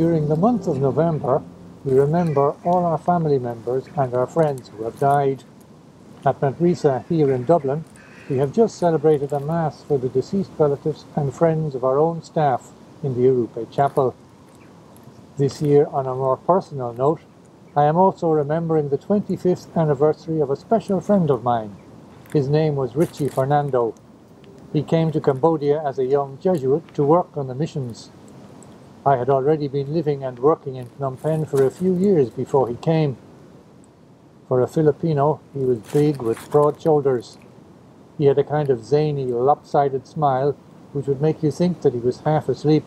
During the month of November, we remember all our family members and our friends who have died. At Manresa here in Dublin, we have just celebrated a Mass for the deceased relatives and friends of our own staff in the Urupe Chapel. This year, on a more personal note, I am also remembering the 25th anniversary of a special friend of mine. His name was Richie Fernando. He came to Cambodia as a young Jesuit to work on the missions. I had already been living and working in Phnom Penh for a few years before he came. For a Filipino, he was big with broad shoulders. He had a kind of zany, lopsided smile which would make you think that he was half asleep.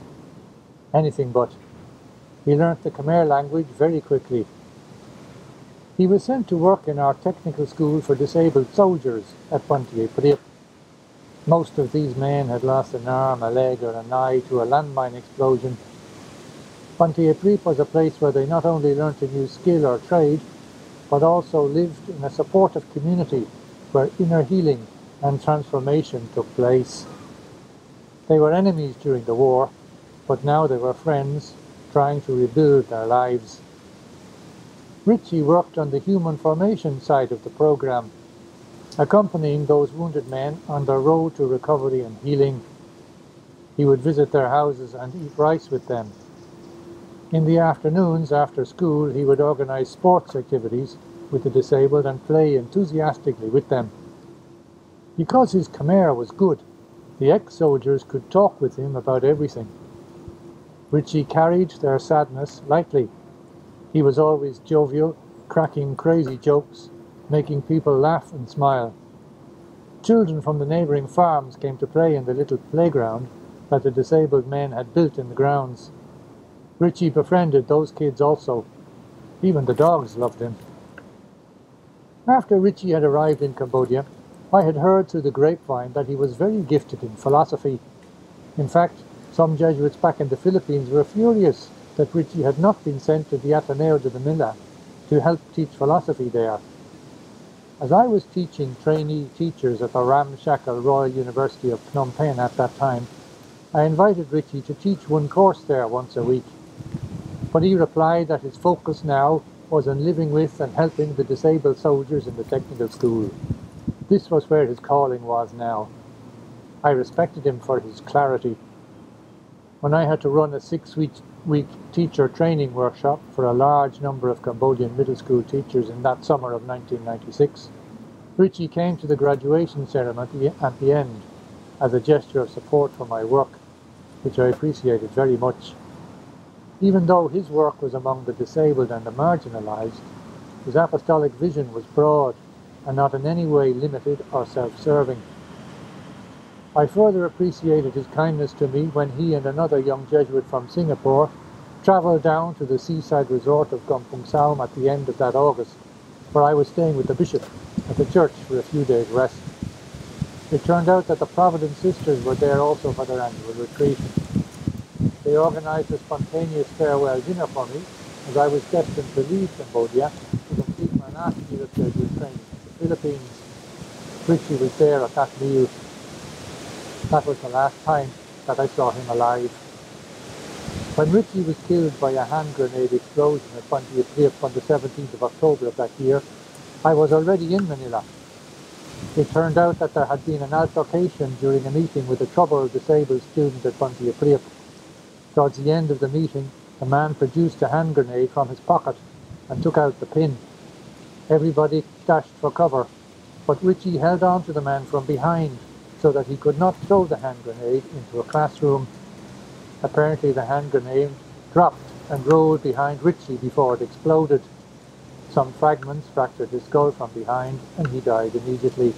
Anything but. He learnt the Khmer language very quickly. He was sent to work in our technical school for disabled soldiers at Banteay Priep. Most of these men had lost an arm, a leg or an eye to a landmine explosion. Banteay Priep was a place where they not only learnt a new skill or trade, but also lived in a supportive community where inner healing and transformation took place. They were enemies during the war, but now they were friends, trying to rebuild their lives. Richie worked on the human formation side of the program, accompanying those wounded men on their road to recovery and healing. He would visit their houses and eat rice with them. In the afternoons after school, he would organize sports activities with the disabled and play enthusiastically with them. Because his Khmer was good, the ex-soldiers could talk with him about everything. Richie carried their sadness lightly. He was always jovial, cracking crazy jokes, making people laugh and smile. Children from the neighbouring farms came to play in the little playground that the disabled men had built in the grounds. Richie befriended those kids also. Even the dogs loved him. After Richie had arrived in Cambodia, I had heard through the grapevine that he was very gifted in philosophy. In fact, some Jesuits back in the Philippines were furious that Richie had not been sent to the Ateneo de Manila to help teach philosophy there. As I was teaching trainee teachers at the ramshackle Royal University of Phnom Penh at that time, I invited Richie to teach one course there once a week. But he replied that his focus now was on living with and helping the disabled soldiers in the technical school. This was where his calling was now. I respected him for his clarity. When I had to run a 6-week teacher training workshop for a large number of Cambodian middle school teachers in that summer of 1996, Richie came to the graduation ceremony at the end as a gesture of support for my work, which I appreciated very much. Even though his work was among the disabled and the marginalized, his apostolic vision was broad and not in any way limited or self-serving. I further appreciated his kindness to me when he and another young Jesuit from Singapore travelled down to the seaside resort of Kampong Salm at the end of that August, where I was staying with the bishop at the church for a few days' rest. It turned out that the Providence sisters were there also for their annual retreat. They organised a spontaneous farewell dinner for me, as I was destined to leave Cambodia to complete my last year of Jesuit training in the Philippines. Richie was there at that meal. That was the last time that I saw him alive. When Richie was killed by a hand grenade explosion at Banteay Priep on the 17th of October of that year, I was already in Manila. It turned out that there had been an altercation during a meeting with a troubled disabled student at Banteay Priep. Towards the end of the meeting, a man produced a hand grenade from his pocket and took out the pin. Everybody dashed for cover, but Richie held on to the man from behind so that he could not throw the hand grenade into a classroom. Apparently the hand grenade dropped and rolled behind Richie before it exploded. Some fragments fractured his skull from behind and he died immediately.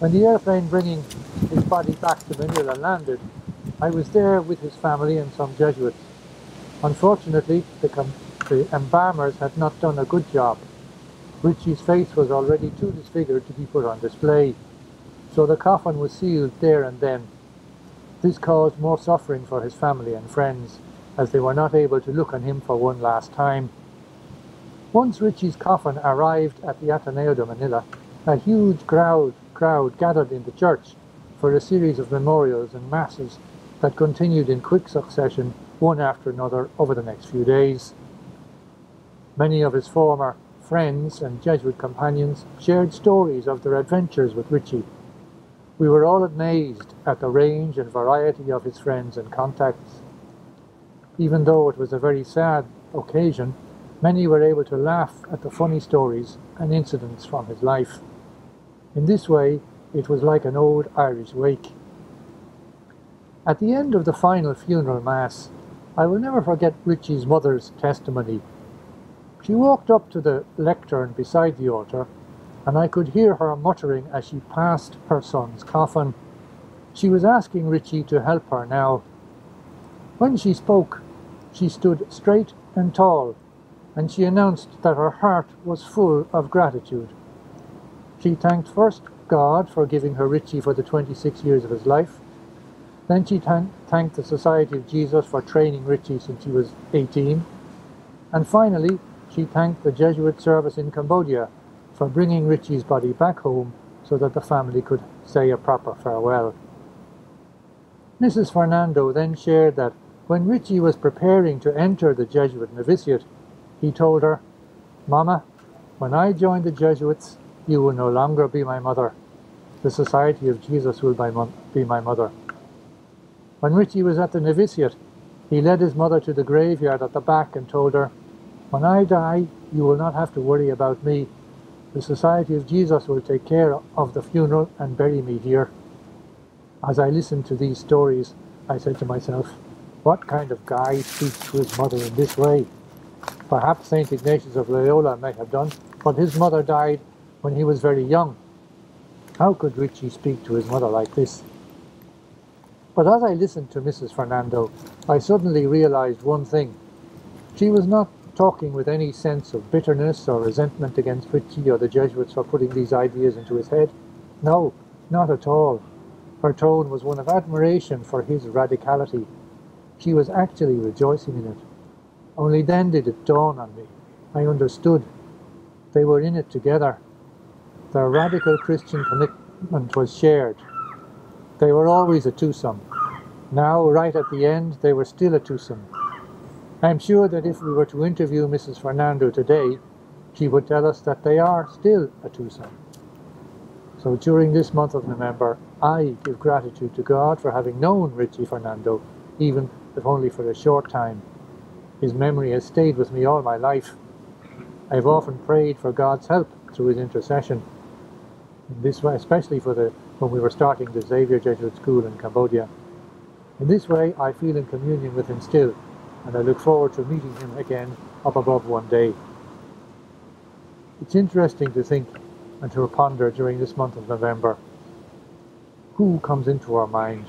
When the airplane bringing his body back to Manila landed, I was there with his family and some Jesuits. Unfortunately, the embalmers had not done a good job. Richie's face was already too disfigured to be put on display, so the coffin was sealed there and then. This caused more suffering for his family and friends, as they were not able to look on him for one last time. Once Richie's coffin arrived at the Ateneo de Manila, a huge crowd gathered in the church for a series of memorials and masses that continued in quick succession, one after another, over the next few days. Many of his former friends and Jesuit companions shared stories of their adventures with Richie. We were all amazed at the range and variety of his friends and contacts. Even though it was a very sad occasion, many were able to laugh at the funny stories and incidents from his life. In this way, it was like an old Irish wake. At the end of the final funeral mass, I will never forget Richie's mother's testimony. She walked up to the lectern beside the altar, and I could hear her muttering as she passed her son's coffin. She was asking Richie to help her now. When she spoke, she stood straight and tall, and she announced that her heart was full of gratitude. She thanked first God for giving her Richie for the 26 years of his life. Then she thanked the Society of Jesus for training Richie since he was 18. And finally, she thanked the Jesuit service in Cambodia for bringing Richie's body back home so that the family could say a proper farewell. Mrs. Fernando then shared that when Richie was preparing to enter the Jesuit novitiate, he told her, "Mama, when I join the Jesuits, you will no longer be my mother. The Society of Jesus will be my mother." When Richie was at the novitiate, he led his mother to the graveyard at the back and told her, "When I die, you will not have to worry about me. The Society of Jesus will take care of the funeral and bury me here." As I listened to these stories, I said to myself, what kind of guy speaks to his mother in this way? Perhaps St. Ignatius of Loyola might have done, but his mother died when he was very young. How could Richie speak to his mother like this? But as I listened to Mrs. Fernando, I suddenly realized one thing. She was not talking with any sense of bitterness or resentment against Richie or the Jesuits for putting these ideas into his head. No, not at all. Her tone was one of admiration for his radicality. She was actually rejoicing in it. Only then did it dawn on me. I understood. They were in it together. Their radical Christian commitment was shared. They were always a twosome. Now, right at the end, they were still a twosome. I am sure that if we were to interview Mrs. Fernando today, she would tell us that they are still a twosome. So during this month of November, I give gratitude to God for having known Richie Fernando, even if only for a short time. His memory has stayed with me all my life. I have often prayed for God's help through his intercession. In this way, especially when we were starting the Xavier Jesuit School in Cambodia. In this way, I feel in communion with him still, and I look forward to meeting him again up above one day. It's interesting to think and to ponder during this month of November. Who comes into our mind?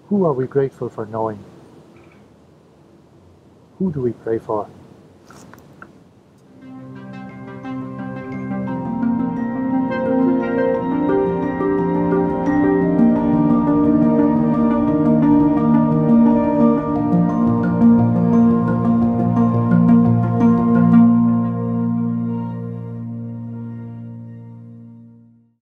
Who are we grateful for knowing? Who do we pray for?